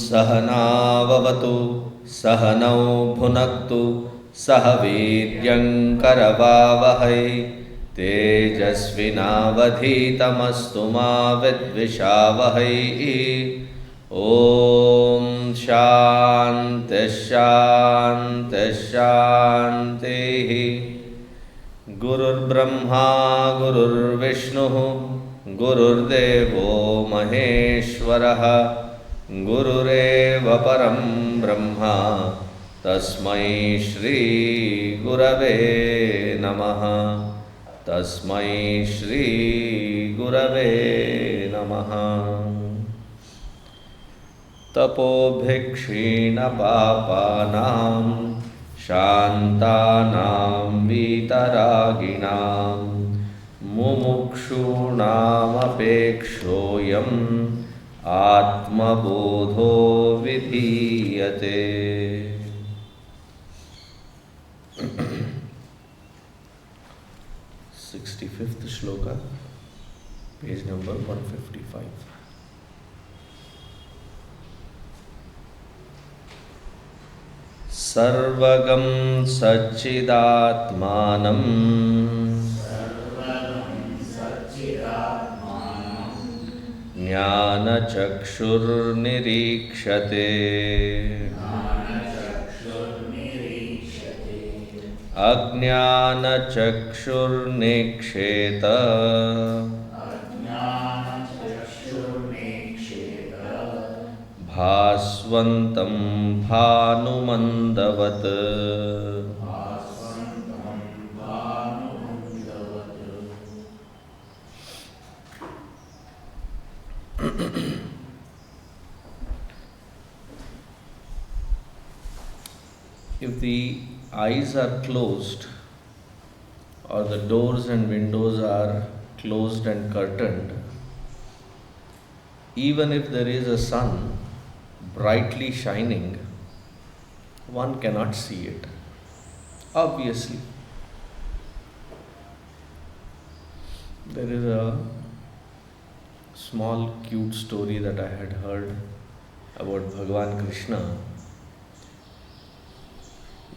सहनाववतु सहनौ भुनक्तु सह वीर्यङ्करवावहै तेजस्विनावधीतमस्तु मा विद्विषावहै। ॐ शान्तिः शान्तिः शान्तिः। गुरुर्ब्रह्मा गुरुर्विष्णुः गुरुर्देवो महेश्वरः गुरुरेव परं ब्रह्म तस्मै श्री गुरवे नमः। तस्मै श्री गुरवे नमः। तपोभिक्षीणपापानां शान्तानां वीतरागिणां मुमुक्षूणामपेक्षोऽयम् आत्मबोधो विधीयते। 65th shloka, page number 155. sarvagaṃ saccidātmānaṃ jñānacakṣurnirīkṣate ajñānacakṣurnekṣeta bhāsvantaṃ bhānumandhavat. If the eyes are closed or the doors and windows are closed and curtained, even if there is a sun brightly shining, one cannot see it, obviously. There is a small cute story that I had heard about Bhagavan Krishna,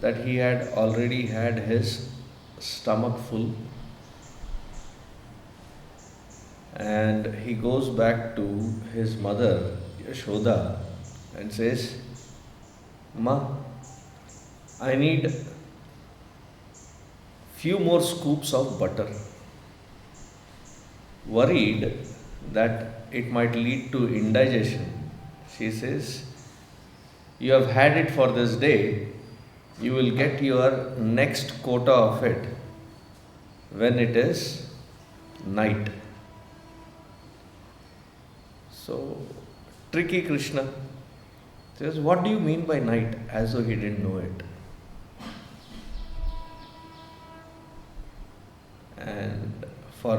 that he had already had his stomach full and he goes back to his mother Yashoda and says, "Ma, I need few more scoops of butter." Worried that it might lead to indigestion, she says, "You have had it for this day. You will get your next quota of it when it is night." So, tricky Krishna says, "What do you mean by night?" As though he didn't know it. And for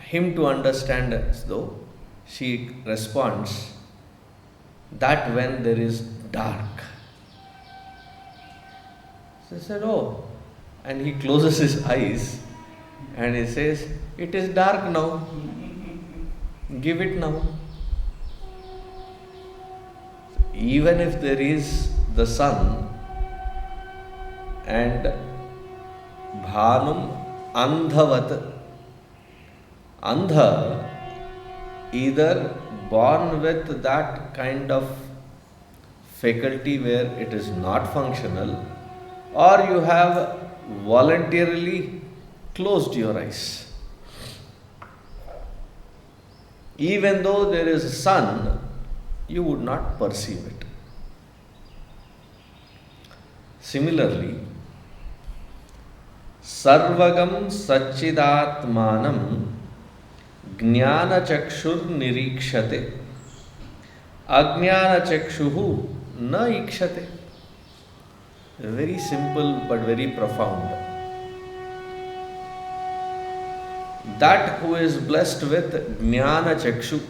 him to understand as though, she responds that when there is dark. So he said, "Oh," and he closes his eyes and he says, "It is dark now, give it now." Even if there is the sun and bhānumandhavat, andha, either born with that kind of faculty where it is not functional, or you have voluntarily closed your eyes. Even though there is sun, you would not perceive it. Similarly, sarvagaṃ saccidātmānaṃ jñānacakṣurnirīkṣate ajñānacakṣuhu na ikṣate. Very simple but very profound. that who is blessed with jnānacakshu,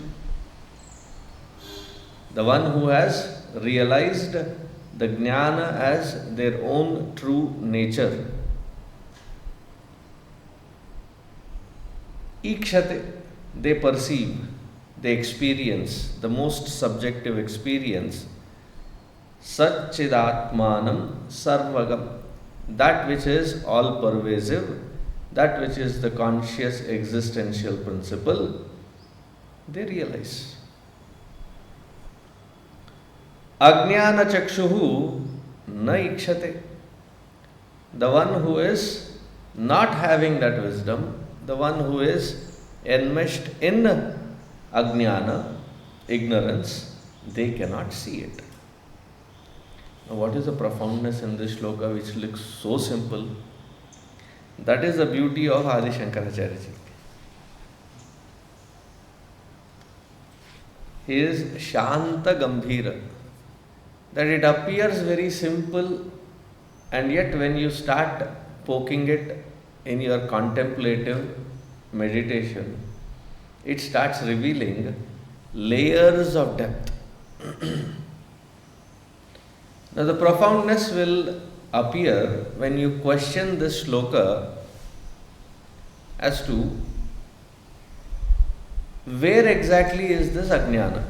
the one who has realized the jnana as their own true nature. Ikshate, they perceive, they experience the most subjective experience. Saccidātmānaṃ sarvagaṃ, that which is all pervasive, that which is the conscious existential principle, they realize. Ajñānacakṣuhu na ikshate, the one who is not having that wisdom, the one who is enmeshed in ajñāna, ignorance, they cannot see it. Now, what is the profoundness in this shloka which looks so simple? That is the beauty of Adi Shankaracharya ji. He is Shanta Gambhira. That it appears very simple, and yet when you start poking it in your contemplative meditation, it starts revealing layers of depth. Now the profoundness will appear when you question this shloka as to where exactly is this ajñāna?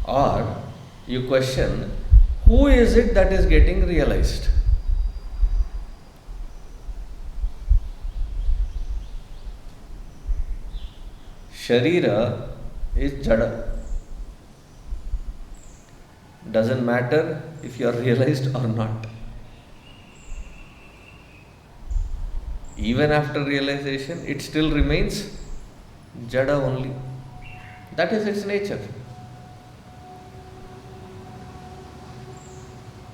Or you question, who is it that is getting realized? Sharira is jada. Doesn't matter if you are realized or not. Even after realization, it still remains jada only. That is its nature.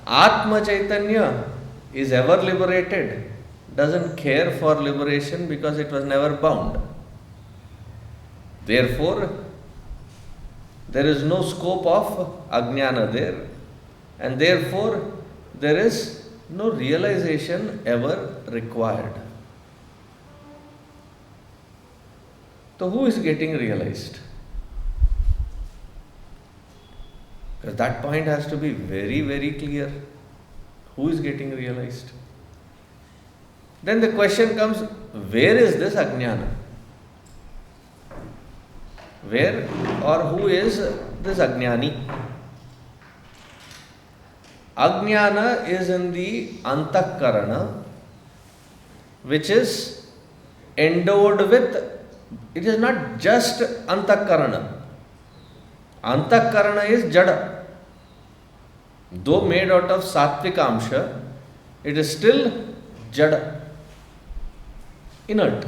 Atma Chaitanya is ever liberated, doesn't care for liberation because it was never bound. Therefore, there is no scope of ajñāna there, and therefore there is no realization ever required. So who is getting realized? Because that point has to be very, very clear. Who is getting realized? Then the question comes, where is this ajñāna? Where or who is this ajñāni? Ajñāna is in the antakarana, which is endowed with, it is not just antakarana. Antakarana is jada. Though made out of sattvika amsha, it is still jada, inert.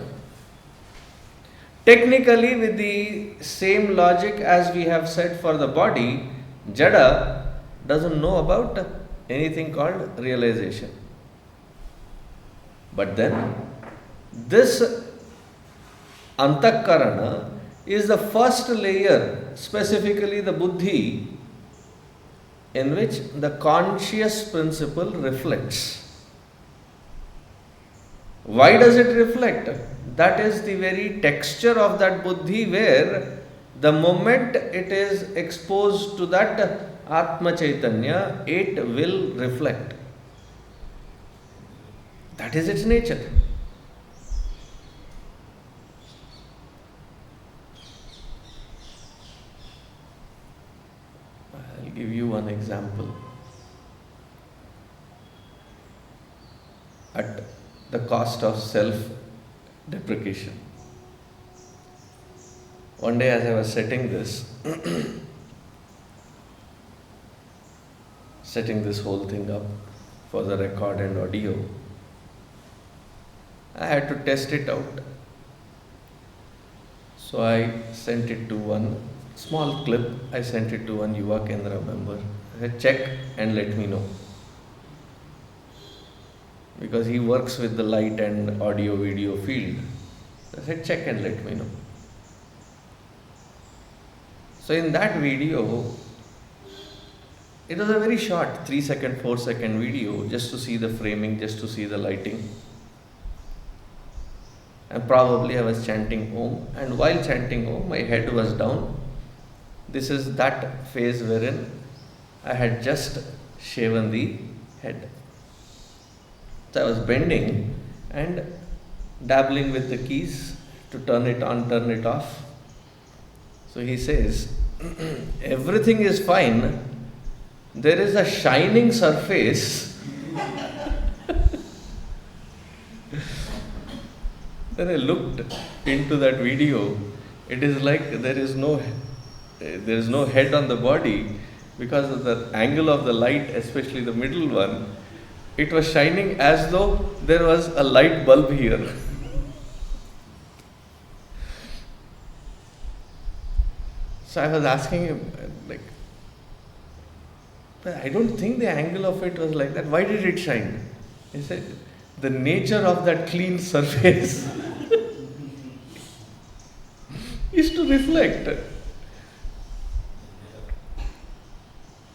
Technically, with the same logic as we have said for the body, jada doesn't know about anything called realization. But then, this antakarana is the first layer, specifically the buddhi, in which the conscious principle reflects. Why does it reflect? That is the very texture of that buddhi, where the moment it is exposed to that Atma Chaitanya, it will reflect. That is its nature. I'll give you one example. At the cost of self-deprecation. One day as I was setting this whole thing up for the record and audio, I had to test it out. So I sent it to one small clip, I sent it to one Yuva Kendra member. I said, check and let me know. Because he works with the light and audio video field. I said, check and let me know. So in that video, it was a very short 3-second, 4-second video, just to see the framing, just to see the lighting. and probably I was chanting Om, and while chanting Om, my head was down. This is that phase wherein I had just shaven the head. So I was bending and dabbling with the keys to turn it on, turn it off. So he says, everything is fine. There is a shining surface. Then I looked into that video. It is like there is no head on the body because of the angle of the light, especially the middle one. It was shining as though there was a light bulb here. So I was asking him, like, but I don't think the angle of it was like that. Why did it shine? He said, the nature of that clean surface is to reflect.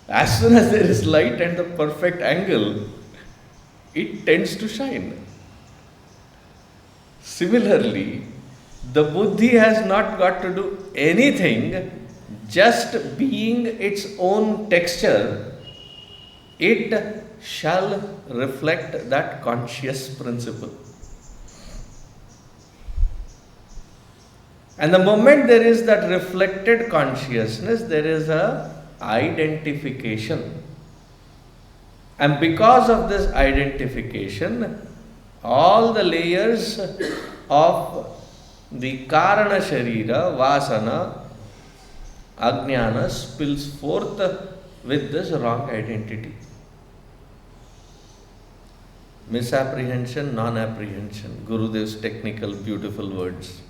As soon as there is light and the perfect angle, it tends to shine. Similarly, the buddhi has not got to do anything, just being its own texture, it shall reflect that conscious principle. And the moment there is that reflected consciousness, there is a identification. And because of this identification, all the layers of the karana sharira, vasana, ajñāna spills forth with this wrong identity. Misapprehension, non-apprehension. Gurudev's technical, beautiful words.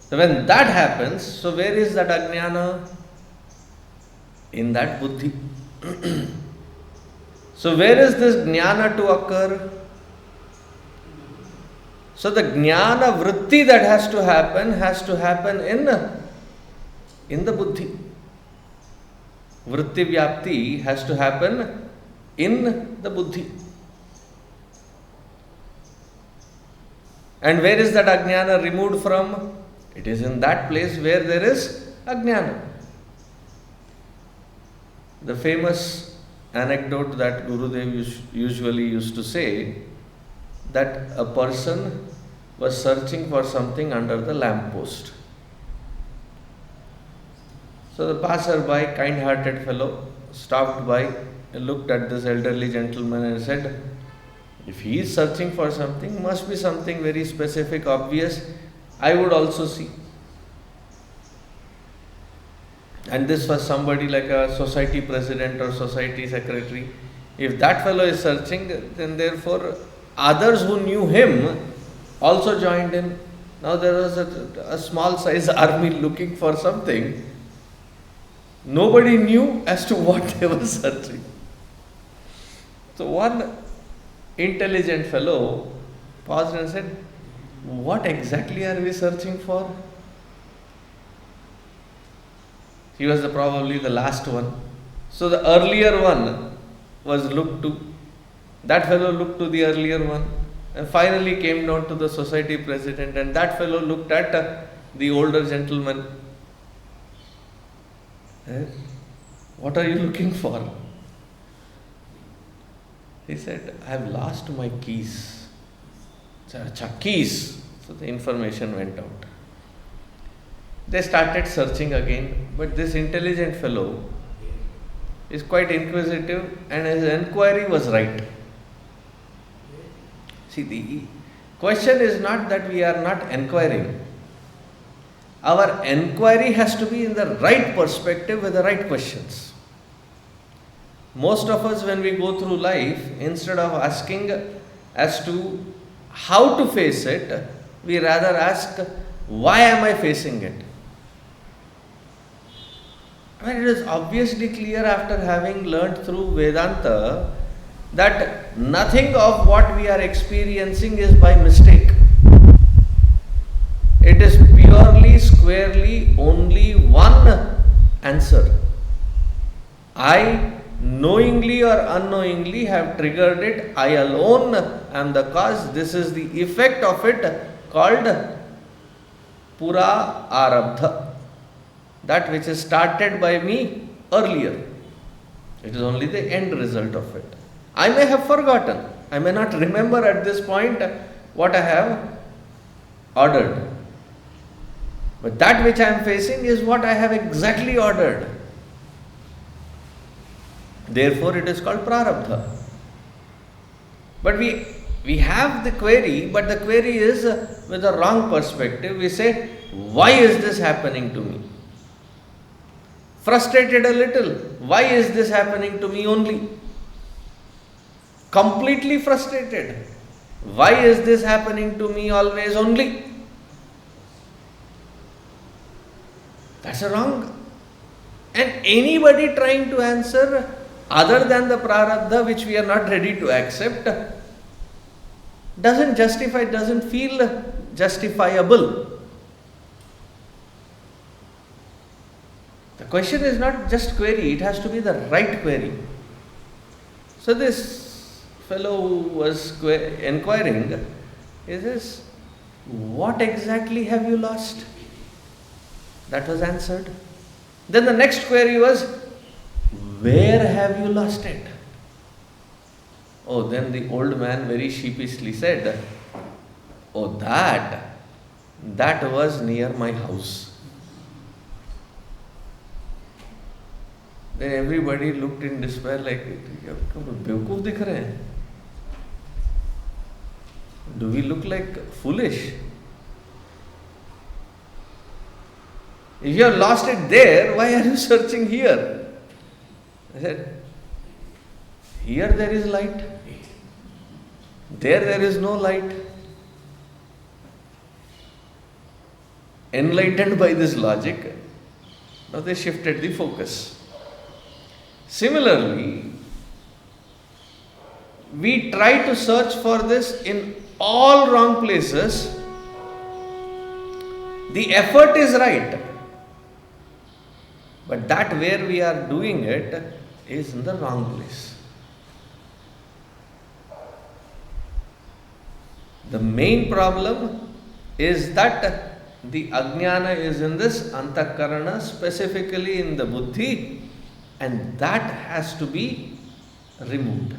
So when that happens, so where is that ajñāna? In that buddhi. So where is this jnana to occur? So the jnana vritti that has to happen in the buddhi. Vritti vyāpti has to happen in the buddhi. And where is that ajñāna removed from? It is in that place where there is ajñāna. The famous anecdote that Gurudev usually used to say, that a person was searching for something under the lamppost. So the passerby, kind-hearted fellow, stopped by, looked at this elderly gentleman and said, if he is searching for something, must be something very specific, obvious. I would also see. And this was somebody like a society president or society secretary. If that fellow is searching, then therefore others who knew him also joined in. Now there was a small size army looking for something. Nobody knew as to what they were searching. So one intelligent fellow paused and said, what exactly are we searching for? He was probably the last one. So the earlier one was looked to. That fellow looked to the earlier one and finally came down to the society president, and that fellow looked at the older gentleman. What are you looking for? He said, I have lost my keys. Keys. So the information went out. They started searching again, but this intelligent fellow is quite inquisitive and his enquiry was right. See, the question is not that we are not enquiring. Our enquiry has to be in the right perspective with the right questions. Most of us, when we go through life, instead of asking as to how to face it, we rather ask, why am I facing it? I mean, it is obviously clear after having learnt through Vedanta that nothing of what we are experiencing is by mistake. It is purely, squarely, only one answer. I knowingly or unknowingly have triggered it. I alone am the cause. This is the effect of it, called pura arabdha. That which is started by me earlier. It is only the end result of it. I may have forgotten. I may not remember at this point what I have ordered. But that which I am facing is what I have exactly ordered. Therefore, it is called prarabdha. But we have the query, but the query is with a wrong perspective. We say, why is this happening to me? Frustrated a little. Why is this happening to me only? Completely frustrated. Why is this happening to me always only? That's a wrong. And anybody trying to answer other than the prarabdha, which we are not ready to accept, doesn't justify, doesn't feel justifiable. The question is not just query, it has to be the right query. So this fellow was inquiring, he says, what exactly have you lost? That was answered. Then the next query was, where have you lost it? Oh, then the old man very sheepishly said, oh, that was near my house. Then everybody looked in despair like, बेवकूफ दिख रहे हैं? Do we look like foolish? If you have lost it there, why are you searching here? I said, here there is light. There is no light. Enlightened by this logic, now they shifted the focus. Similarly, we try to search for this in all wrong places. The effort is right, but that where we are doing it is in the wrong place. The main problem is that the ajñāna is in this antakarana, specifically in the buddhi, and that has to be removed.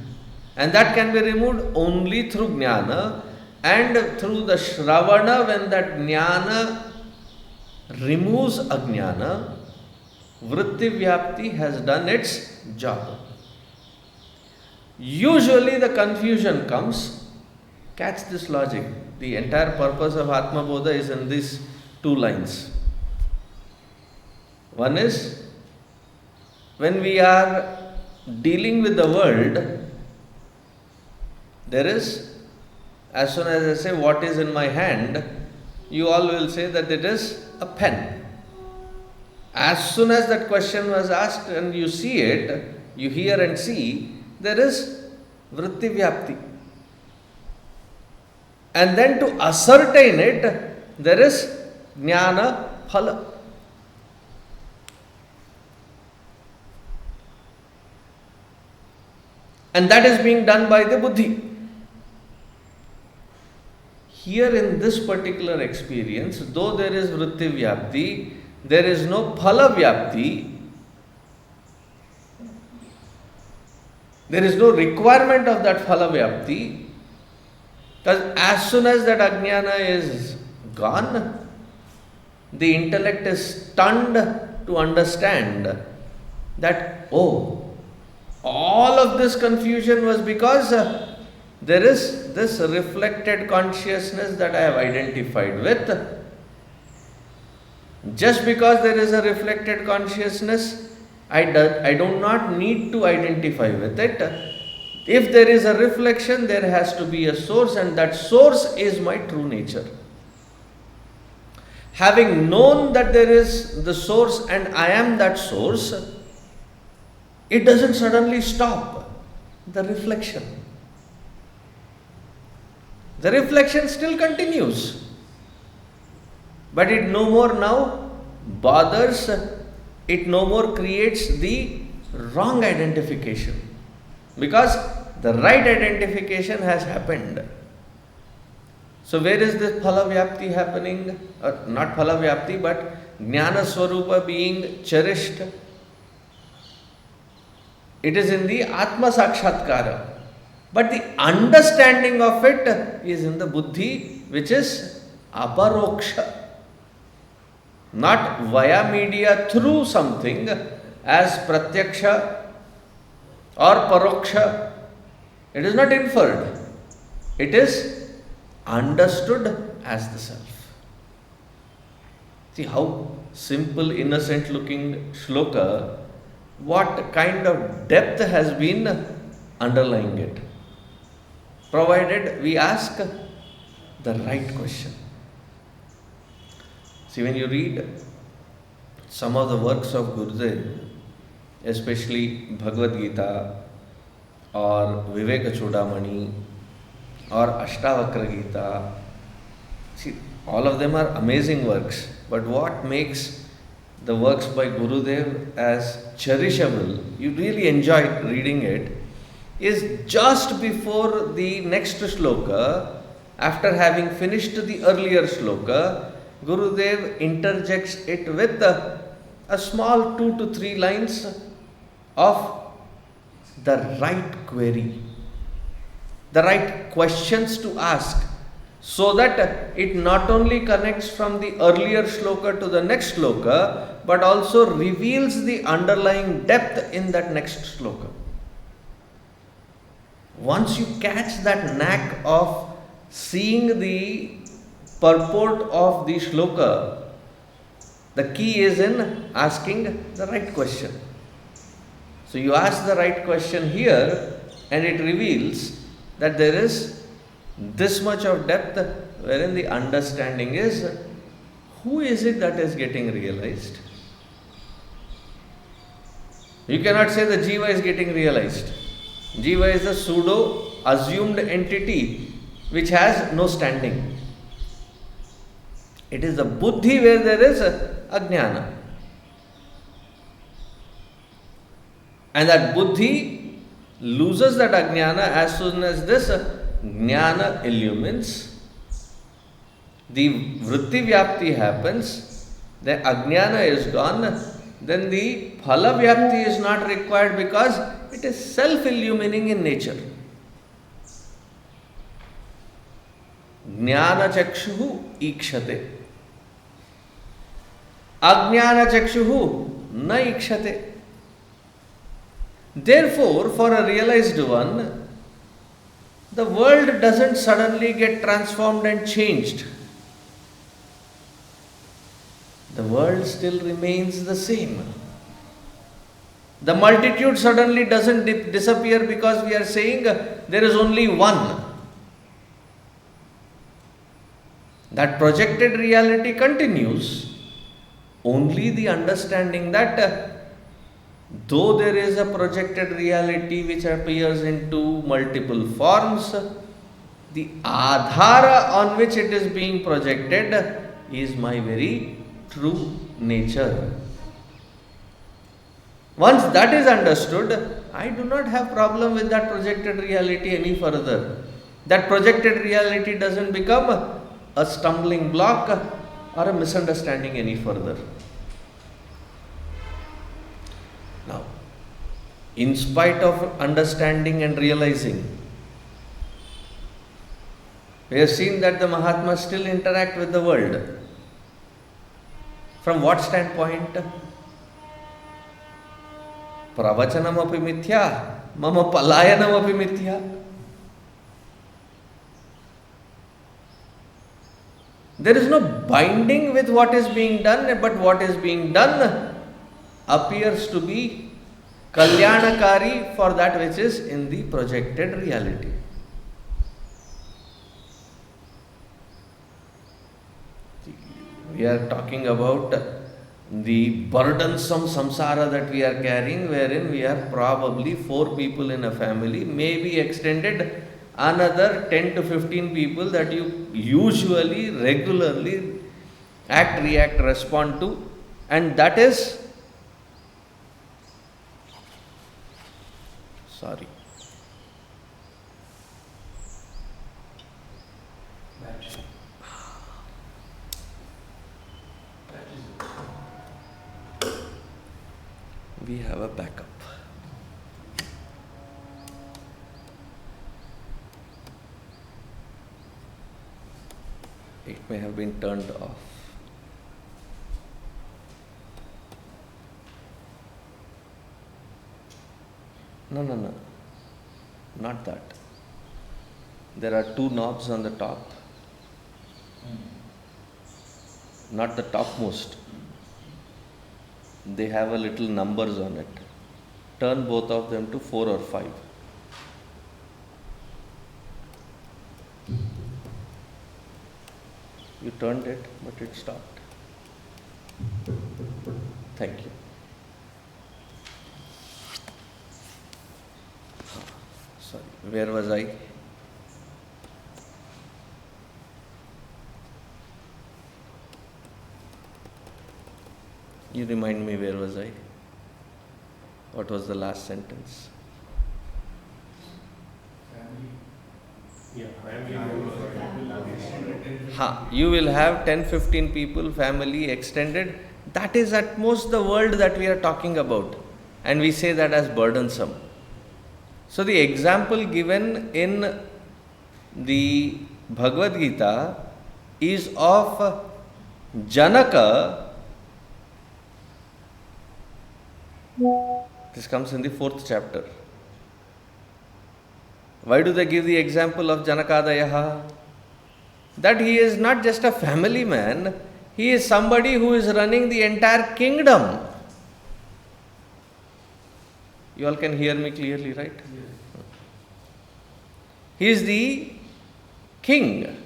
And that can be removed only through jnana, and through the śravana. When that jnana removes ajñāna, vritti-vyāpti has done its job. Usually the confusion comes. Catch this logic. The entire purpose of Atmabodha is in these two lines. One is, when we are dealing with the world, there is, as soon as I say what is in my hand, you all will say that it is a pen. As soon as that question was asked and you see it, you hear and see, there is vritti-vyāpti. And then to ascertain it, there is jnana phala. And that is being done by the buddhi. Here in this particular experience, though there is vritti-vyāpti, there is no phala-vyāpti. There is no requirement of that phala-vyāpti. Because as soon as that ajñāna is gone, the intellect is stunned to understand that, oh, all of this confusion was because there is this reflected consciousness that I have identified with. Just because there is a reflected consciousness, I do not need to identify with it. If there is a reflection, there has to be a source, and that source is my true nature. Having known that there is the source and I am that source, it doesn't suddenly stop the reflection. The reflection still continues, but it no more now bothers, it no more creates the wrong identification, because the right identification has happened. So where is this phalavyapti happening? Not phalavyapti, but jnana swarupa being cherished. It is in the atma sakshatkara. But the understanding of it is in the buddhi, which is aparoksha. Not via media, through something as pratyaksha or paroksha. It is not inferred. It is understood as the self. See how simple, innocent looking shloka, what kind of depth has been underlying it. Provided we ask the right question. See, when you read some of the works of Gurudev, especially Bhagavad Gita or Viveka Chudamani or Ashtavakra Gita, see, all of them are amazing works. But what makes the works by Gurudev as cherishable, you really enjoy reading it, is just before the next shloka, after having finished the earlier shloka, Gurudev interjects it with a small 2 to 3 lines of the right query, the right questions to ask, so that it not only connects from the earlier shloka to the next shloka, but also reveals the underlying depth in that next shloka. Once you catch that knack of seeing the purport of the shloka, the key is in asking the right question. So you ask the right question here, and it reveals that there is this much of depth, wherein the understanding is, who is it that is getting realized? You cannot say the jiva is getting realized. Jiva is a pseudo assumed entity which has no standing. It is the buddhi where there is ajnana. And that buddhi loses that ajnana as soon as this jnana illumines. The vritti vyapti happens, the ajnana is gone, then the phala vyapti is not required because it is self-illumining in nature. Jñānacakṣurnirīkṣate. Ajñānacakṣurnekṣeta. Therefore, for a realized one, the world doesn't suddenly get transformed and changed. The world still remains the same. The multitude suddenly doesn't disappear because we are saying there is only one. That projected reality continues. Only the understanding that though there is a projected reality which appears into multiple forms, the adhara on which it is being projected is my very true nature. Once that is understood, I do not have problem with that projected reality any further. That projected reality doesn't become a stumbling block or a misunderstanding any further. Now, in spite of understanding and realizing, we have seen that the Mahatmas still interact with the world. From what standpoint? Pravachanam api mithya, mama palayanam api mithya. There is no binding with what is being done, but what is being done appears to be kalyanakari for that which is in the projected reality. We are talking about the burdensome samsara that we are carrying, wherein we are probably 4 people in a family, maybe extended another 10 to 15 people that you usually, regularly act, react, respond to, and that is Sorry. We have a backup. It may have been turned off. No, not that. There are two knobs on the top, not the topmost. They have a little numbers on it. Turn both of them to 4 or 5. You turned it, but it stopped. Thank you. Sorry, where was I? You remind me, where was I? What was the last sentence? You will have 10-15 people, family, extended. That is at most the world that we are talking about. And we say that as burdensome. So the example given in the Bhagavad Gita is of Janaka. This comes in the 4th chapter. Why do they give the example of Janakadayaha? That he is not just a family man, he is somebody who is running the entire kingdom. You all can hear me clearly, right? Yes. He is the king.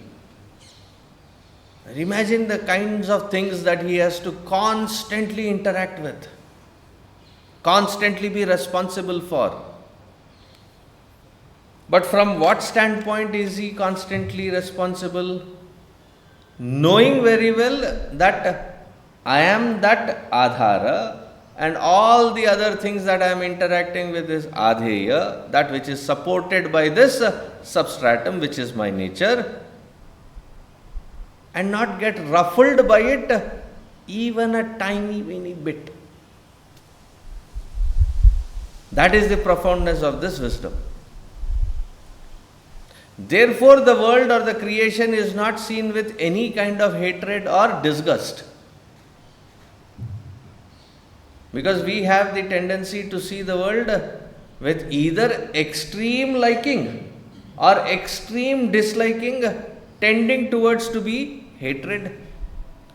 Imagine the kinds of things that he has to constantly interact with, constantly be responsible for. But from what standpoint is he constantly responsible? Knowing very well that I am that Adhara, and all the other things that I am interacting with is Adheya, that which is supported by this substratum, which is my nature, and not get ruffled by it even a tiny bit. That is the profoundness of this wisdom. Therefore, the world or the creation is not seen with any kind of hatred or disgust. Because we have the tendency to see the world with either extreme liking or extreme disliking, tending towards to be hatred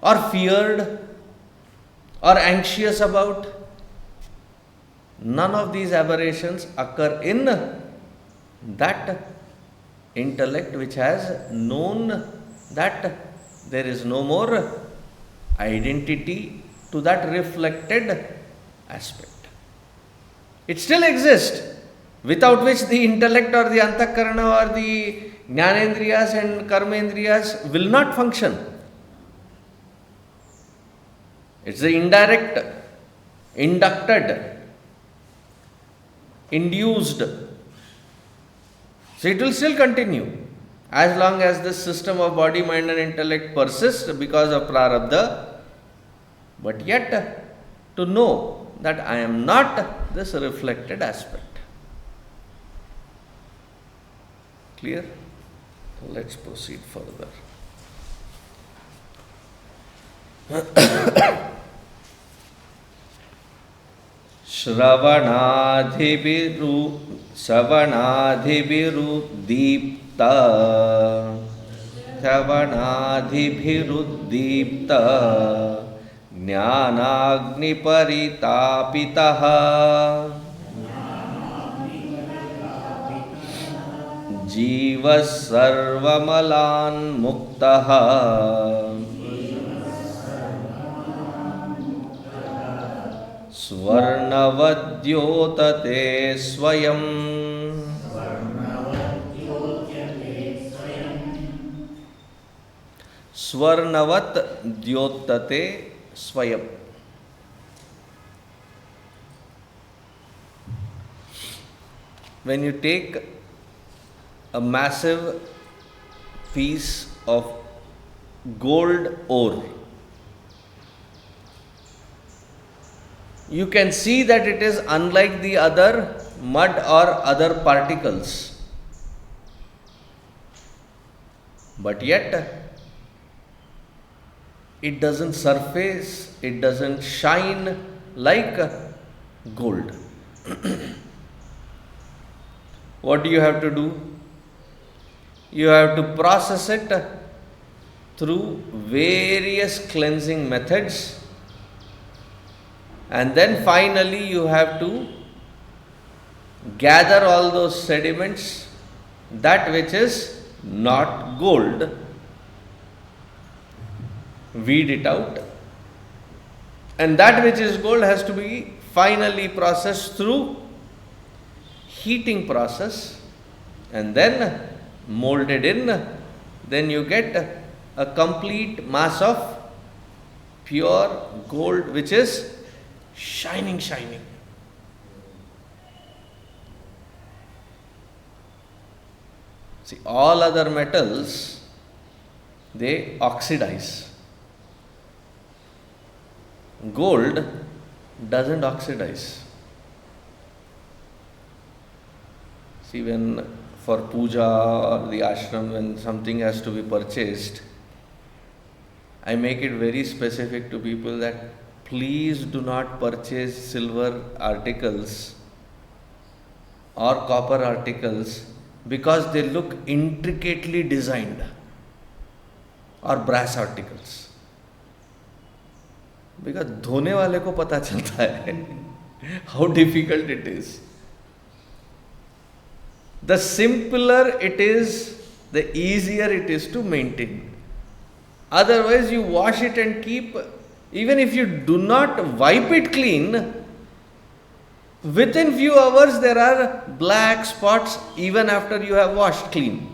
or feared or anxious about. None of these aberrations occur in that intellect which has known that there is no more identity to that reflected aspect. It still exists, without which the intellect or the antakarana or the jnanendriyas and karmendriyas will not function. It's the indirect, inducted, induced. So it will still continue as long as this system of body, mind and intellect persists because of prarabdha. But yet to know that I am not this reflected aspect. Clear? Let's proceed further. śravaṇādibhiruddīptajñānāgniparitāpitaḥ jñānāgniparitāpitaḥ jīvaḥ sarvamalānmuktaḥ svarṇavaddyotate swayam. svarṇavaddyotate svayam. when you take a massive piece of gold ore, you can see that it is unlike the other mud or other particles. But yet, it doesn't surface, it doesn't shine like gold. What do you have to do? You have to process it through various cleansing methods, and then finally you have to gather all those sediments, that which is not gold, weed it out, and that which is gold has to be finally processed through heating process and then molded in. Then you get a complete mass of pure gold which is shining. See, all other metals, they oxidize. Gold doesn't oxidize. See, when for puja or the ashram, when something has to be purchased, I make it very specific to people that please do not purchase silver articles or copper articles because they look intricately designed, or brass articles. Because dhone wale ko pata chalta hai how difficult it is. The simpler it is, the easier it is to maintain. Otherwise, you wash it and keep, even if you do not wipe it clean, within few hours there are black spots even after you have washed clean.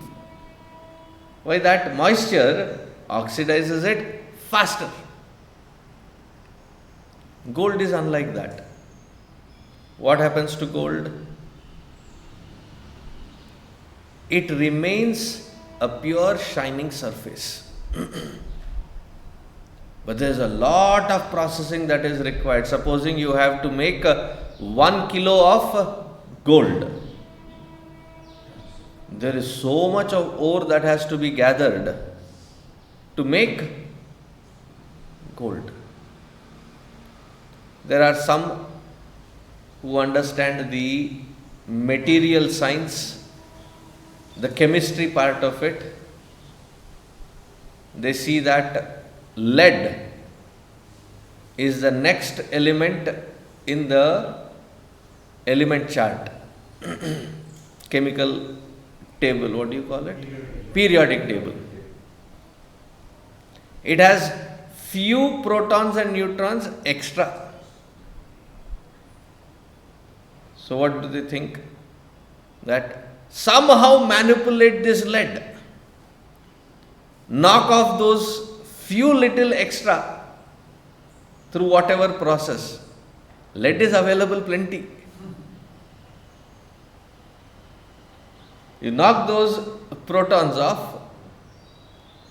Why? That moisture oxidizes it faster. Gold is unlike that. What happens to gold? It remains a pure shining surface. But there is a lot of processing that is required. Supposing you have to make 1 kilo of gold. There is so much of ore that has to be gathered to make gold. There are some who understand the material science, the chemistry part of it. They see that lead is the next element in the element chart. Chemical table, what do you call it? Periodic table. It has few protons and neutrons extra. So what do they think? That somehow manipulate this lead, knock off those few little extra through whatever process. Lead is available plenty. You knock those protons off,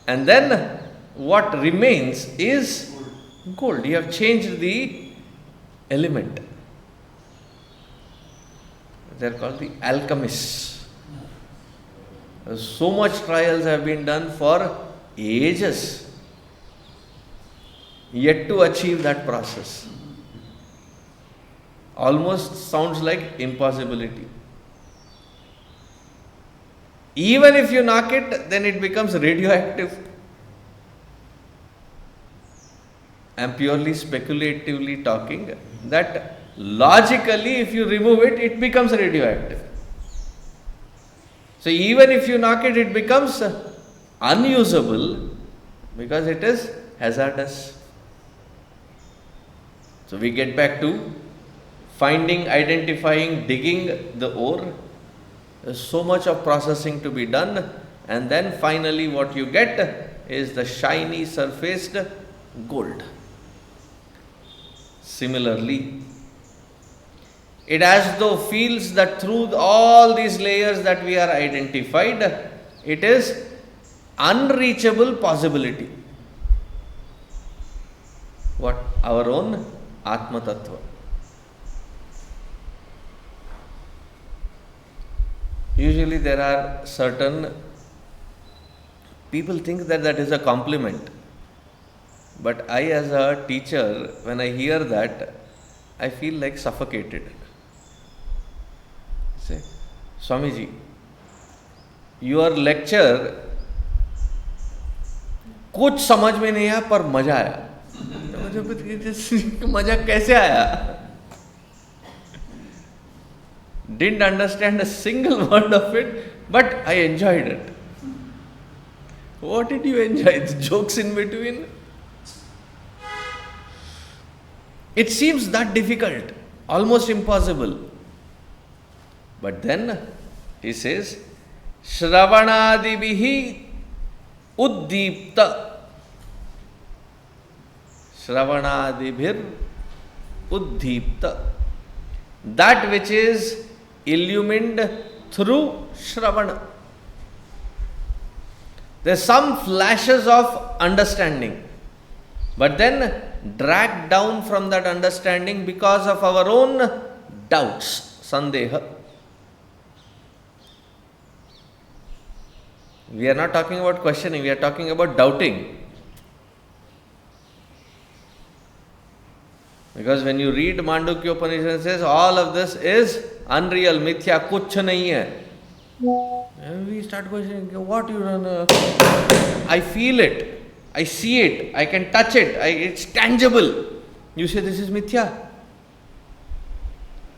and then what remains is gold. You have changed the element. They are called the alchemists. So much trials have been done for ages, yet to achieve that process. Almost sounds like impossibility. Even if you knock it, then it becomes radioactive. I am purely speculatively talking that logically, if you remove it, it becomes radioactive. So even if you knock it, it becomes unusable because it is hazardous. So we get back to finding, identifying, digging the ore. There's so much of processing to be done, and then finally what you get is the shiny surfaced gold. Similarly, it as though feels that through all these layers that we are identified, it is unreachable possibility. What? Our own Atma Tattva. Usually there are certain people think that that is a compliment. But I, as a teacher, when I hear that, I feel like suffocated. Say, Swamiji, your lecture कुछ समझ में नहीं आया पर मजा आया. मजा कैसे आया? Didn't understand a single word of it, but I enjoyed it. What did you enjoy? The jokes in between? It seems that difficult, almost impossible. But then he says, śravaṇādibhiruddīptajñānāgniparitāpitaḥ. śravaṇādibhiruddīptajñānāgniparitāpitaḥ. That which is illumined through Shravana. There's some flashes of understanding, but then dragged down from that understanding because of our own doubts, sandeha. We are not talking about questioning, we are talking about doubting. Because when you read Mandukya Upanishad, it says all of this is unreal, mithya, kuch nahi hai. And we start questioning, what you run? I feel it, I see it, I can touch it, it's tangible. You say this is mithya.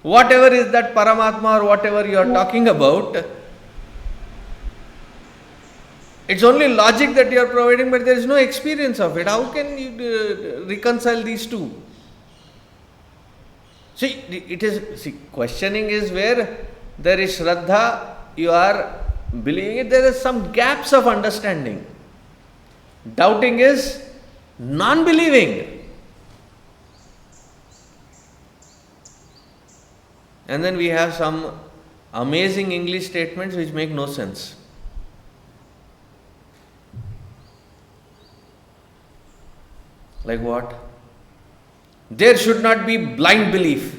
Whatever is that Paramatma or whatever you are talking about, it's only logic that you are providing, but there is no experience of it. How can you reconcile these two? Questioning is where there is Shraddha, you are believing it, there is some gaps of understanding. Doubting is non-believing. And then we have some amazing English statements which make no sense. Like what? There should not be blind belief.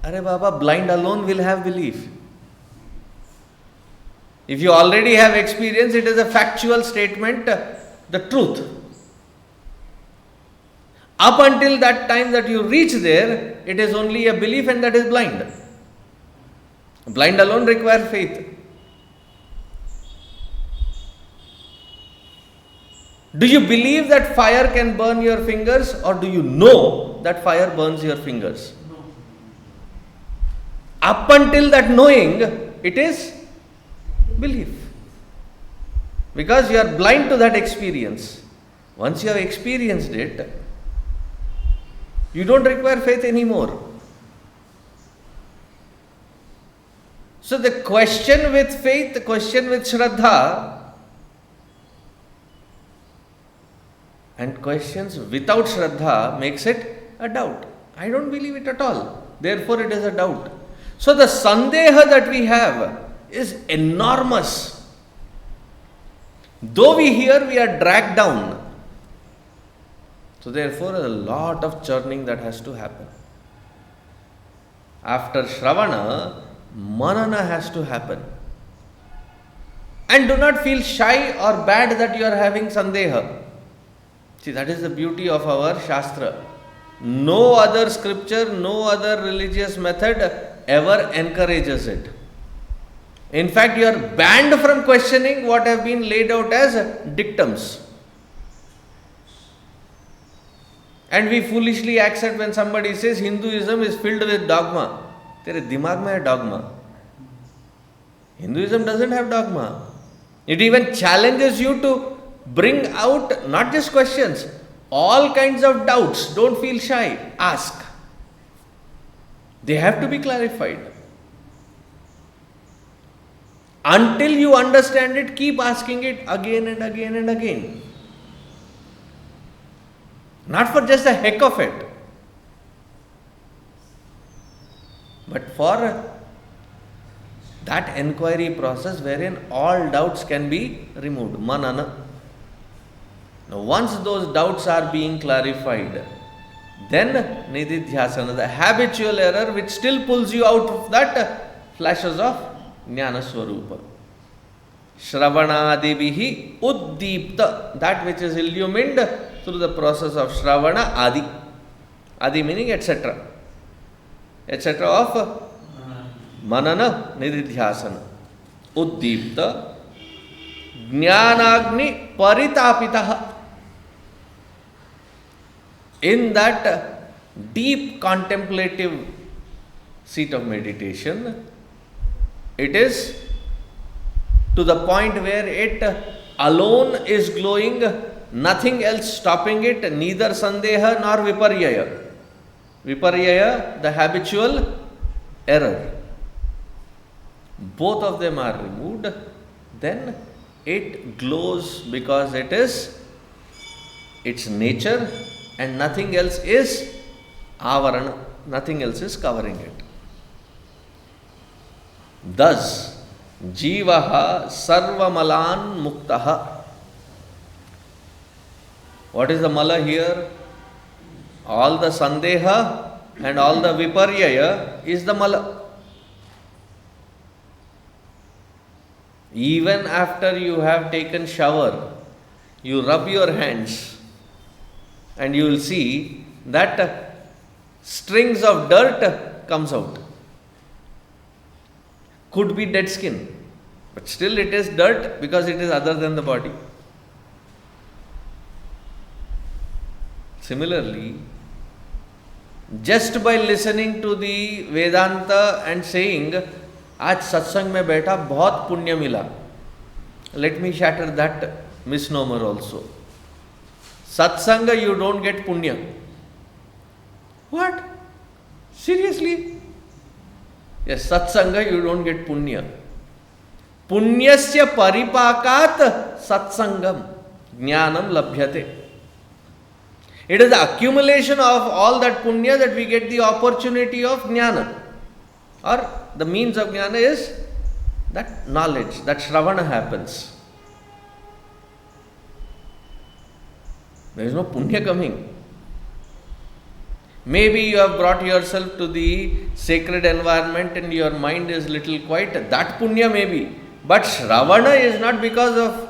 Arey Baba, blind alone will have belief. If you already have experience, it is a factual statement, the truth. Up until that time that you reach there, it is only a belief and that is blind. Blind alone requires faith. Do you believe that fire can burn your fingers, or do you know that fire burns your fingers? No. Up until that knowing, it is belief. Because you are blind to that experience. Once you have experienced it, you don't require faith anymore. So the question with faith, the question with Shraddha, and questions without Shraddha makes it a doubt. I don't believe it at all. Therefore it is a doubt. So the sandeha that we have is enormous. Though we hear, we are dragged down. So therefore a lot of churning that has to happen. After Shravana, Manana has to happen. And do not feel shy or bad that you are having sandeha. See, that is the beauty of our Shastra. No other scripture, no other religious method ever encourages it. In fact, you are banned from questioning what have been laid out as dictums. And we foolishly accept when somebody says Hinduism is filled with dogma. Tere dimag mein hai dogma. Hinduism doesn't have dogma. It even challenges you to bring out not just questions, all kinds of doubts. Don't feel shy. Ask. They have to be clarified. Until you understand it, keep asking it again and again and again. Not for just the heck of it. but for that enquiry process wherein all doubts can be removed, manana. Now, once those doubts are being clarified, then nididhyasana, the habitual error which still pulls you out of that, flashes of jnana swarupa. Śravaṇādibhiruddīptajñānāgniparitāpitaḥ, that which is illumined through the process of śravana adi. Adi meaning etc. Etc. of manana, nididhyasana. Uddīpta jñānāgniparitāpitaḥ. In that deep contemplative seat of meditation, it is to the point where it alone is glowing, nothing else stopping it, neither sandeha nor viparyaya. Viparyaya, the habitual error. Both of them are removed, then it glows because it is its nature and nothing else is avarana, nothing else is covering it. Thus, jīvaḥ sarvamalānmuktaḥ. What is the mala here? All the sandeha and all the viparyaya is the mala. Even after you have taken shower, you rub your hands and you will see that strings of dirt comes out. Could be dead skin, but still it is dirt because it is other than the body. Similarly, just by listening to the Vedanta and saying, आज सत्संग में बैठा बहुत पुण्य मिला, let me shatter that misnomer also. Satsanga, you don't get punya. What? Seriously? Yes, satsanga, you don't get punya. Punyasya paripākāt satsangam jnānam labhyate. It is the accumulation of all that punya that we get the opportunity of jnana. Or the means of jnana is that knowledge, that śravana happens. There is no punya coming. Maybe you have brought yourself to the sacred environment and your mind is little quiet. That punya may be. But śravana is not because of,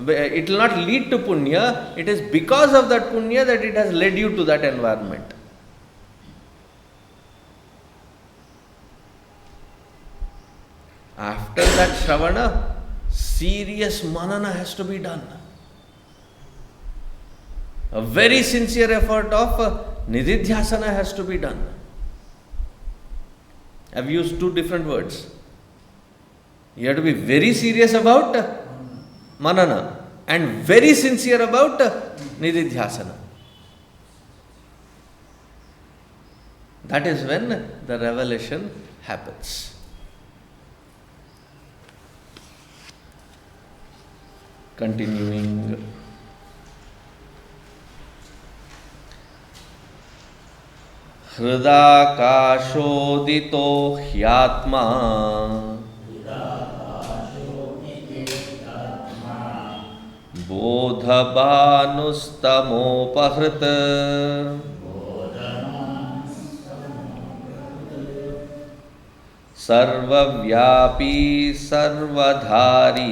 it will not lead to punya. It is because of that punya that it has led you to that environment. After that śravana, serious manana has to be done. A very sincere effort of nididhyasana has to be done. I've used two different words. You have to be very serious about manana and very sincere about nididhyasana. That is when the revelation happens. Continuing. hṛdākāśodito hyātmā bodhabhānustamo'pahṛt sarvavyāpī sarvadhārī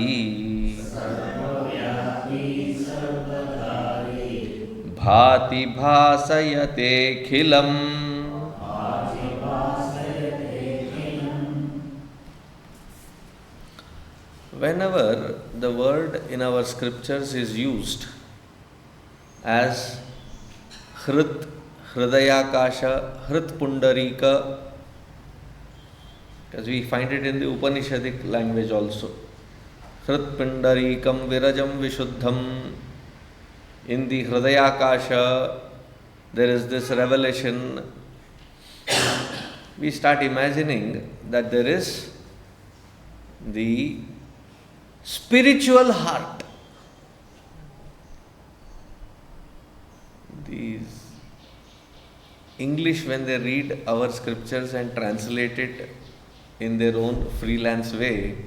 bhāti bhāsayate'khilam. Whenever the word in our scriptures is used as hṛt, hṛdayakāśa, hṛt pundarika, because we find it in the Upanishadic language also. Hṛt pundarikam virajam vishuddham. In the hṛdayakāśa, there is this revelation. We start imagining that there is the spiritual heart. English, when they read our scriptures and translate it in their own freelance way,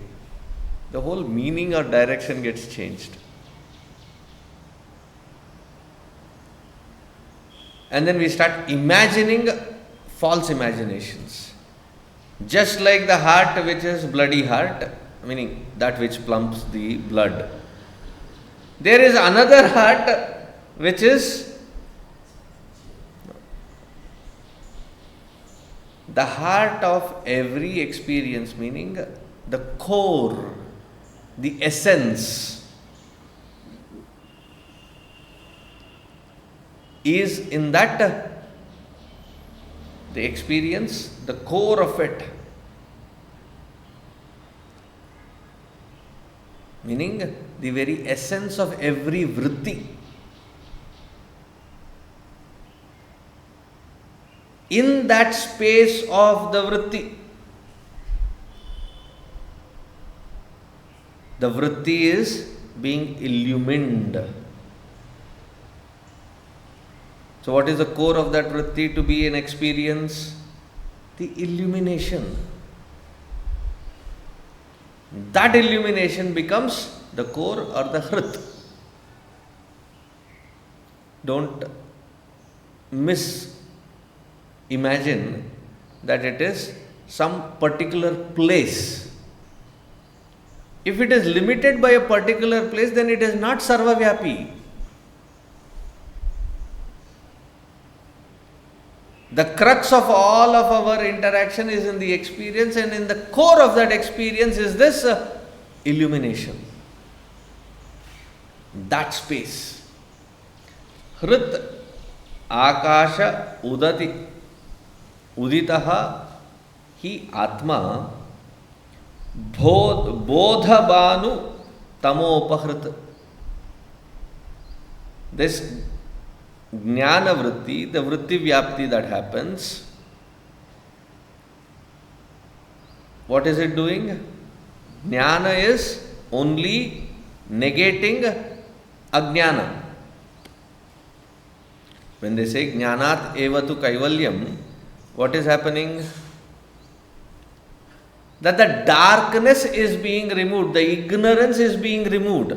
the whole meaning or direction gets changed. And then we start imagining false imaginations. Just like the heart which is bloody heart, meaning that which pumps the blood, there is another heart which is the heart of every experience, meaning the core, the essence is in that the experience, the core of it, meaning the very essence of every vritti. In that space of the vritti is being illumined. So what is the core of that vritti to be an experience? The illumination. That illumination becomes the core or the hṛt. Don't imagine that it is some particular place. If it is limited by a particular place, then it is not sarvavyāpī. The crux of all of our interaction is in the experience, and in the core of that experience is this illumination. That space. hṛt ākāśa udati uditaḥ hi ātmā bodhabhānustamo'pahṛt. This jnana vritti, the vritti vyapti that happens, what is it doing? Jnana is only negating ajñānam. When they say jñānāt eva tu kaivalyam, what is happening? That the darkness is being removed, the ignorance is being removed.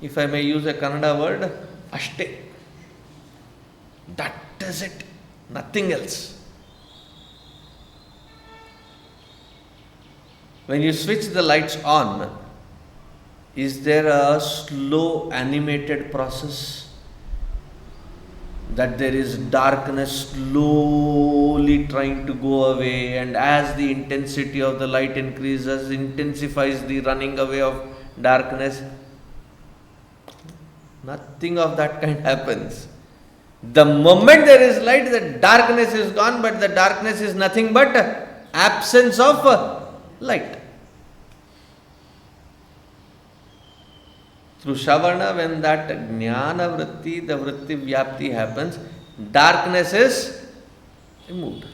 If I may use a Kannada word, ashte. That is it, nothing else. When you switch the lights on, is there a slow animated process? That there is darkness slowly trying to go away, and as the intensity of the light increases, intensifies the running away of darkness. Nothing of that kind happens. The moment there is light, the darkness is gone, but the darkness is nothing but absence of light. Through śravana, when that jnana vritti, the vritti vyapti happens, darkness is removed.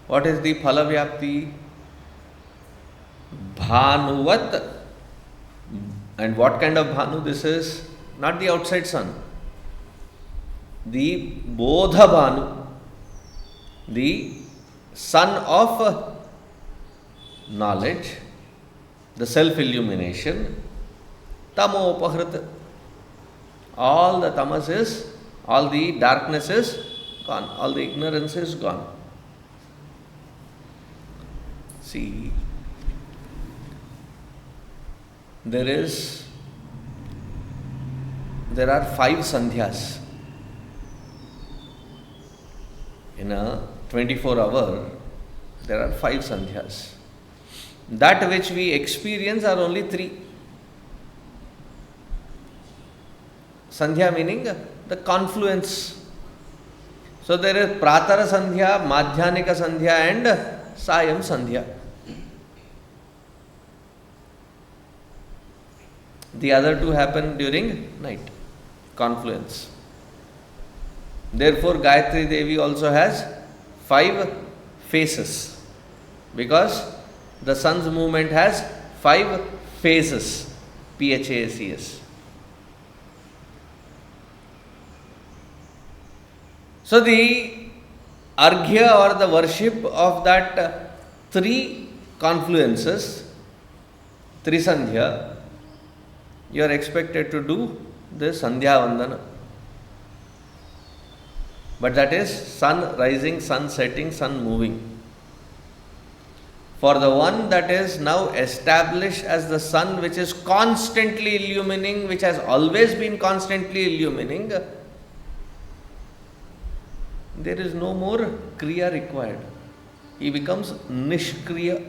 What is the phala vyapti? Bhānuvat. And what kind of bhānu this is? Not the outside sun. The bodhabhānu, the sun of knowledge, the self-illumination, tamo'pahṛt. All the tamas is, all the darkness is gone, all the ignorance is gone. See, there are 5 sandhyas. In a 24-hour, there are 5 sandhyas. That which we experience are only 3. Sandhya meaning the confluence. So there is pratara sandhya, madhyanika sandhya and sayam sandhya. The other 2 happen during night, confluence. Therefore, Gayatri Devi also has 5 faces, because the sun's movement has 5 phases, PHASES. So the arghya or the worship of that three confluences, three sandhya, you are expected to do the sandhya vandana. But that is sun rising, sun setting, sun moving. For the one that is now established as the sun, which is constantly illumining, which has always been constantly illumining, there is no more kriya required. He becomes nishkriya.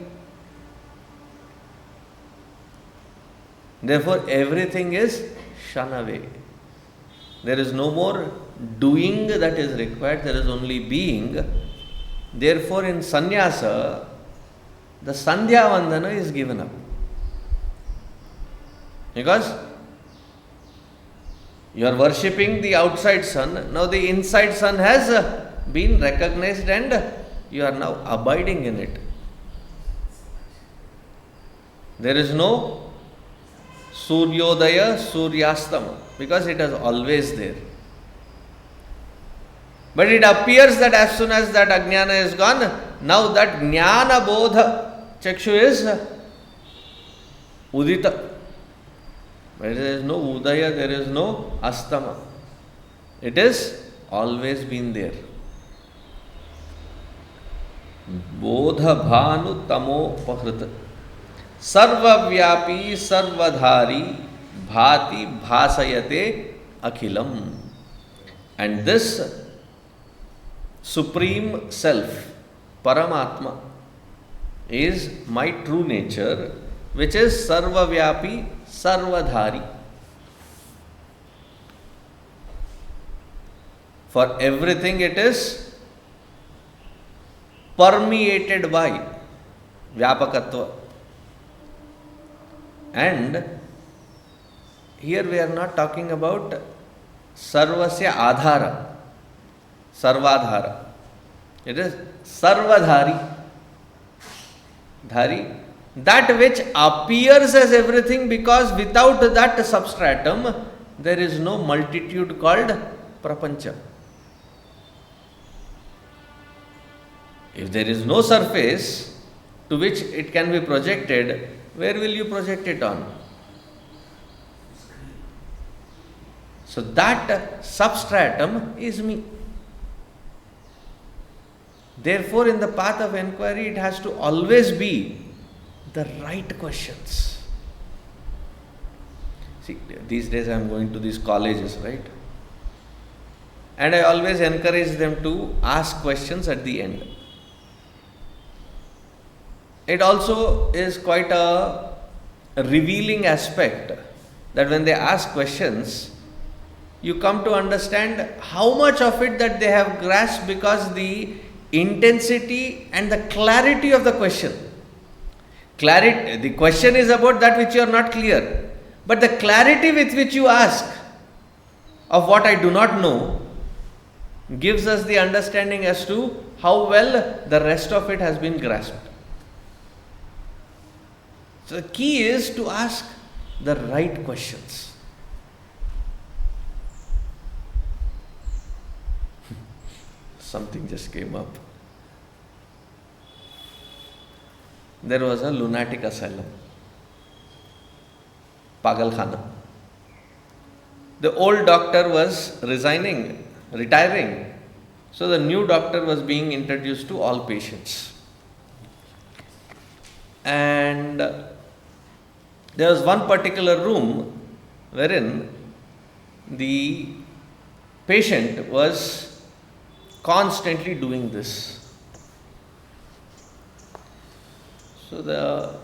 Therefore, everything is shun away. There is no more doing that is required, there is only being. Therefore, in sannyasa, the sandhya vandana is given up. Because you are worshipping the outside sun, now the inside sun has been recognized and you are now abiding in it. There is no suryodaya, suryastama, because it is always there. But it appears that as soon as that ajnana is gone, now that Jnana-bodha chakshu is udita. But there is no udaya, there is no astama. It is always been there. bodhabhānustamo'pahṛt sarvavyāpī sarvadhārī bhāti bhāsayate'khilam. And this Supreme Self, Paramatma, is my true nature, which is sarvavyāpī, sarvadhārī. For everything it is permeated by vyāpakatva. And here we are not talking about sarvasya adhara, sarvadhāra. It is sarvadhārī. Dhari, that which appears as everything, because without that substratum there is no multitude called prapancha. If there is no surface to which it can be projected, where will you project it on? So that substratum is me. Therefore, in the path of inquiry, it has to always be the right questions. See, these days I am going to these colleges, right? And I always encourage them to ask questions at the end. It also is quite a revealing aspect that when they ask questions, you come to understand how much of it that they have grasped, because the intensity and the clarity of the question. The question is about that which you are not clear. But the clarity with which you ask of what I do not know gives us the understanding as to how well the rest of it has been grasped. So the key is to ask the right questions. Something just came up. There was a lunatic asylum, Pagalkhana. The old doctor was retiring. So the new doctor was being introduced to all patients. And there was one particular room wherein the patient was constantly doing this. So the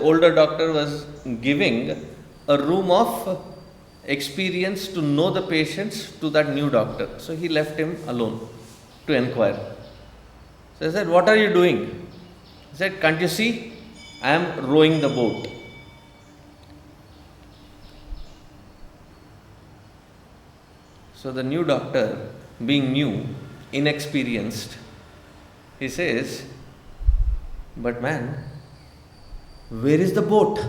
older doctor was giving a room of experience to know the patients to that new doctor. So he left him alone to inquire. So I said, "What are you doing?" He said, "Can't you see? I am rowing the boat." So the new doctor, being new, inexperienced, he says, "But man, where is the boat?"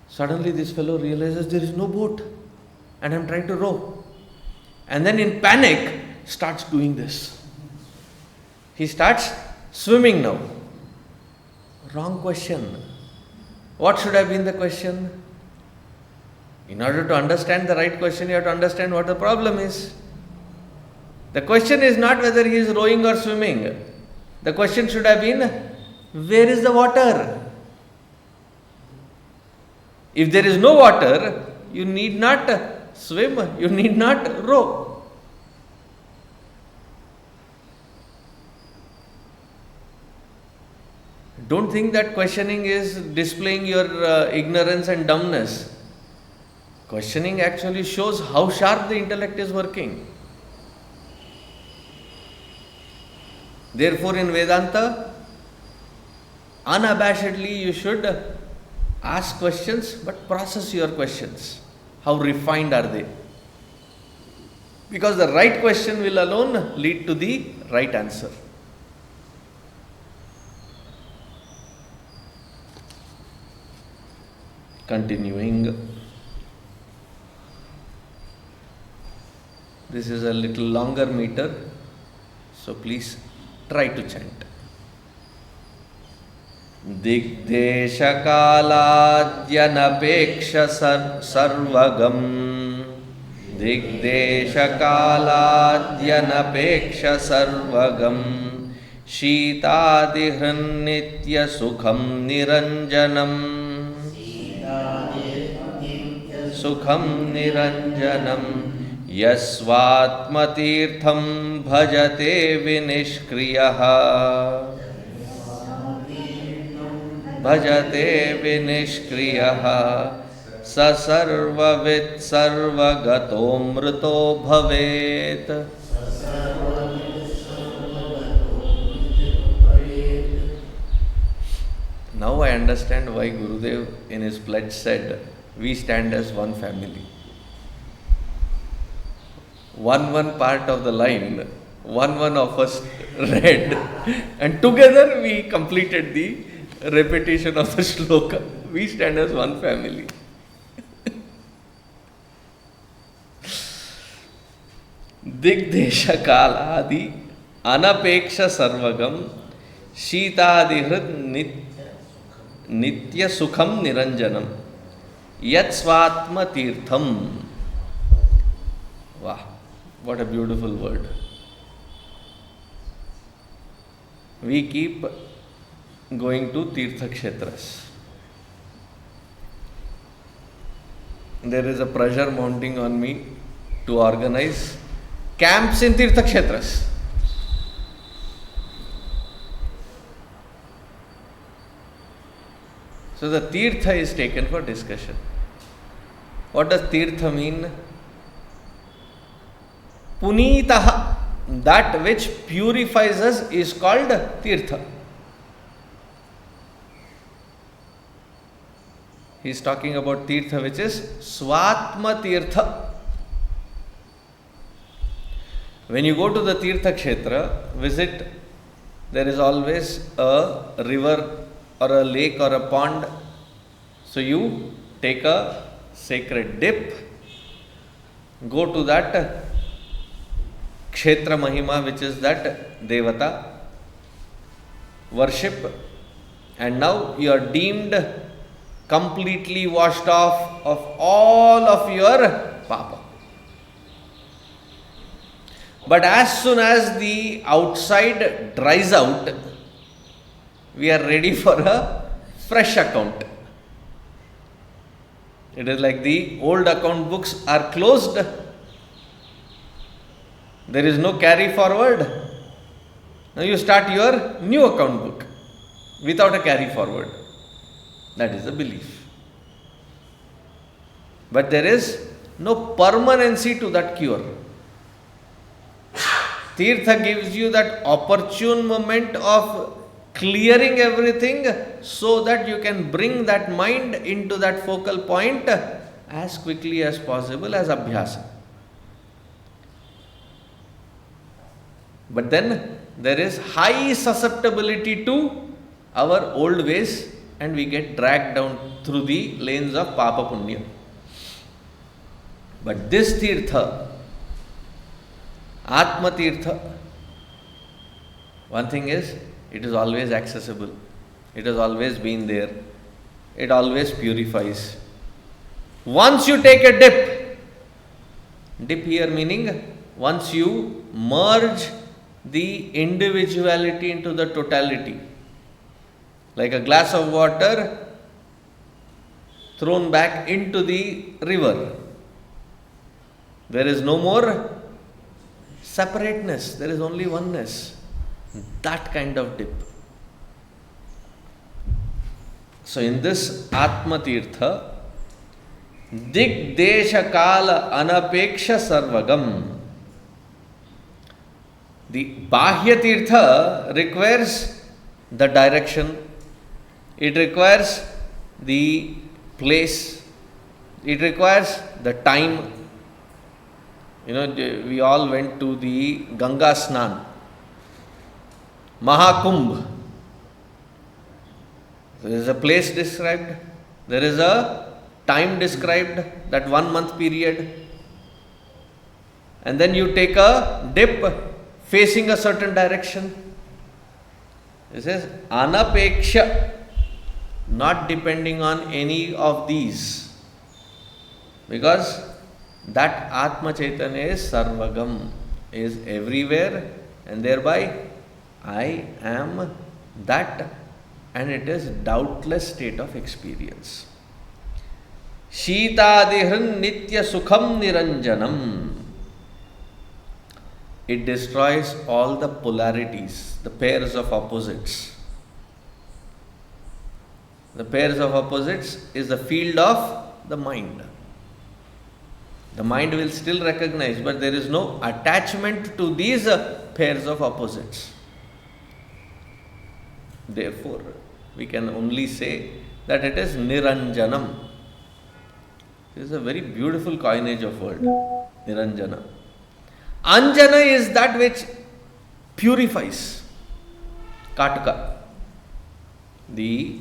Suddenly this fellow realizes there is no boat and I am trying to row. and then in panic starts doing this. He starts swimming now. Wrong question. What should have been the question? In order to understand the right question, you have to understand what the problem is. The question is not whether he is rowing or swimming. The question should have been, where is the water? If there is no water, you need not swim, you need not row. Don't think that questioning is displaying your ignorance and dumbness. Questioning actually shows how sharp the intellect is working. Therefore, in Vedanta, unabashedly you should ask questions, but process your questions. How refined are they? Because the right question will alone lead to the right answer. Continuing. This is a little longer meter, so please try to chant. Digdeśakālādyanapekṣya sarvagaṃ. Digdeśakālādyanapekṣya sarvagaṃ. śītādihṛnnityasukhaṃ niraṃjanam. Sukham niraṃjanam. Yasvātmatīrtham bhajate vinishkriyaha. Bhajate vinishkriyaha. Sa sarvavit sarvagato mrito bhavet. Now I understand why Gurudev in his pledge said, we stand as one family. One part of the line, one of us read, and together we completed the repetition of the shloka. We stand as one family. digdeśakālādyanapekṣya sarvagaṃ śītādihṛnnityasukhaṃ niraṃjanam yatsvātmatīrtham. Wow, what a beautiful word. We keep going to Tirtha Kshetras. There is a pressure mounting on me to organize camps in Tirtha Kshetras. So the Tirtha is taken for discussion. What does Tirtha mean? Punitaha, that which purifies us, is called Tirtha. He is talking about Tirtha, which is Swatma Tirtha. When you go to the Tirtha Kshetra, visit, there is always a river or a lake or a pond. So you take a sacred dip, go to that Kshetra Mahima, which is that Devata, worship, and now you are deemed completely washed off of all of your papa. But as soon as the outside dries out, we are ready for a fresh account. It is like the old account books are closed. There is no carry forward. Now you start your new account book without a carry forward. That is the belief. But there is no permanency to that cure. Tirtha gives you that opportune moment of clearing everything so that you can bring that mind into that focal point as quickly as possible as abhyasa. But then there is high susceptibility to our old ways and we get dragged down through the lanes of Papa Punya. But this Tirtha Atma Tirtha. One thing is, it is always accessible. It has always been there. It always purifies. Once you take a dip here meaning once you merge the individuality into the totality, like a glass of water thrown back into the river. There is no more separateness, there is only oneness. That kind of dip. So in this Atma Tirtha, digdeśakālādyanapekṣya sarvagaṃ. The Bahya Tirtha requires the direction, it requires the place, it requires the time. We all went to the Ganga Snan, Mahakumbh. There is a place described, there is a time described, that 1 month period. And then you take a dip facing a certain direction. It says anapekṣya, not depending on any of these. Because that Atma Chaitanya is sarvagaṃ, is everywhere, and thereby I am that, and it is doubtless state of experience. śītādihṛnnityasukhaṃ niraṃjanam. It destroys all the polarities, the pairs of opposites. The pairs of opposites is the field of the mind. The mind will still recognize, but there is no attachment to these pairs of opposites. Therefore, we can only say that it is niraṃjanam. This is a very beautiful coinage of word, niraṃjana. Anjana is that which purifies. Katka. The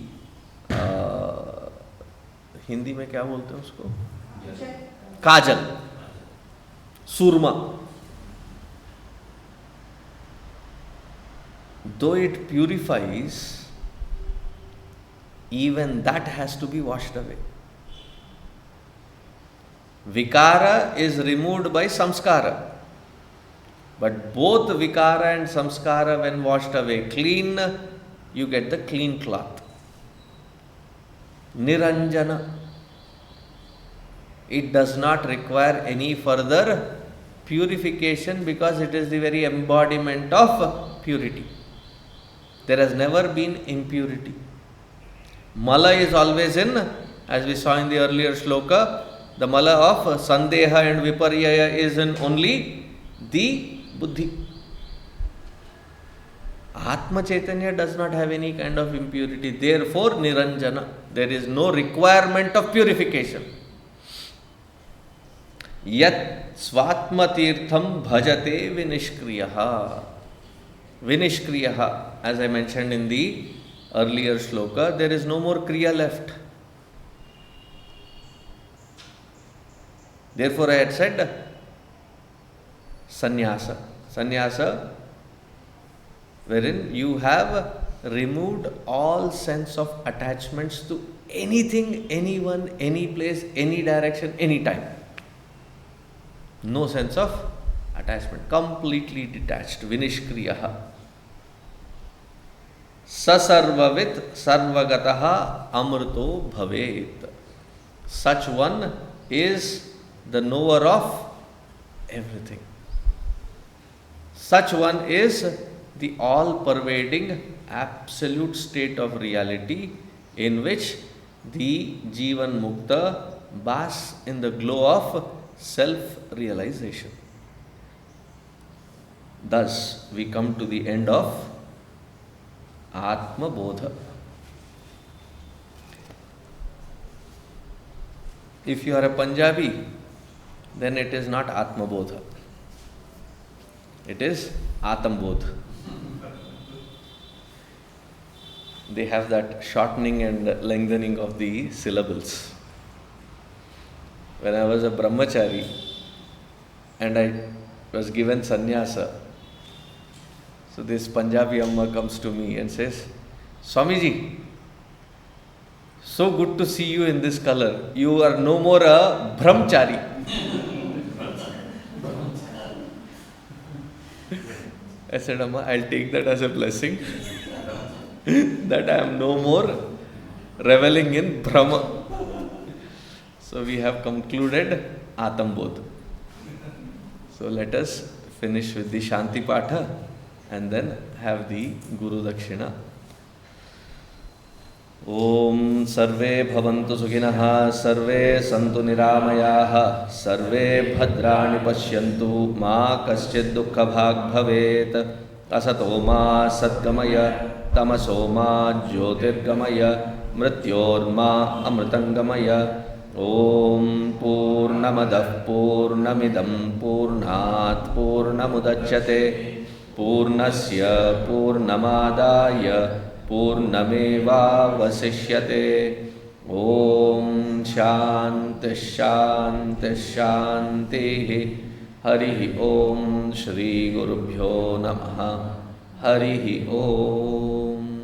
Hindi में क्या बोलते हैं उसको? काजल, सुरमा. Though it purifies, even that has to be washed away. Vikara is removed by samskara. But both vikara and samskara, when washed away clean, you get the clean cloth. Niraṃjana. It does not require any further purification because it is the very embodiment of purity. There has never been impurity. Mala is always in, as we saw in the earlier shloka, the mala of sandeha and viparyaya is in only the buddhi. Atma Chaitanya does not have any kind of impurity. Therefore, niraṃjana. There is no requirement of purification. Yat swātma tirtham bhajate vinishkriyaha. Vinishkriyaha. As I mentioned in the earlier shloka, there is no more kriya left. Therefore, I had said sannyasa. Sannyasa, wherein you have removed all sense of attachments to anything, anyone, any place, any direction, any time. No sense of attachment. Completely detached. Vinishkriyaha. Sasarvavit sarvagataha amrto bhavet. Such one is the knower of everything. Such one is the all-pervading absolute state of reality in which the Jivan Mukta basks in the glow of self-realization. Thus, we come to the end of Atmabodha. If you are a Punjabi, then it is not Atmabodha. It is Atmabodha. They have that shortening and lengthening of the syllables. When I was a brahmachari and I was given sannyasa. So this Punjabi Amma comes to me and says, Swamiji, so good to see you in this color. You are no more a brahmachari. I said, Amma, I'll take that as a blessing that I am no more reveling in Brahma. So we have concluded Atmabodha. So let us finish with the Shanti Patha and then have the Guru Dakshina. Om Sarve Bhavantu Sukhinah Sarve Santu Nirāmayāh Sarve Bhadrani Pasyyantu Ma Kaschid Dukkha Bhag Bhavet Asato Ma Satgamaya Tamaso Ma Jyotirgamaya Mrityor Ma Amritangamaya Om Purnamadah Purnamidam Purnat Purnamudachyate Purnasya Purnamadaya Purnameva Vasishyate. Om Shanti Shanti Shanti. Hari Om Shri Gurubhyo Namaha. Hari Om.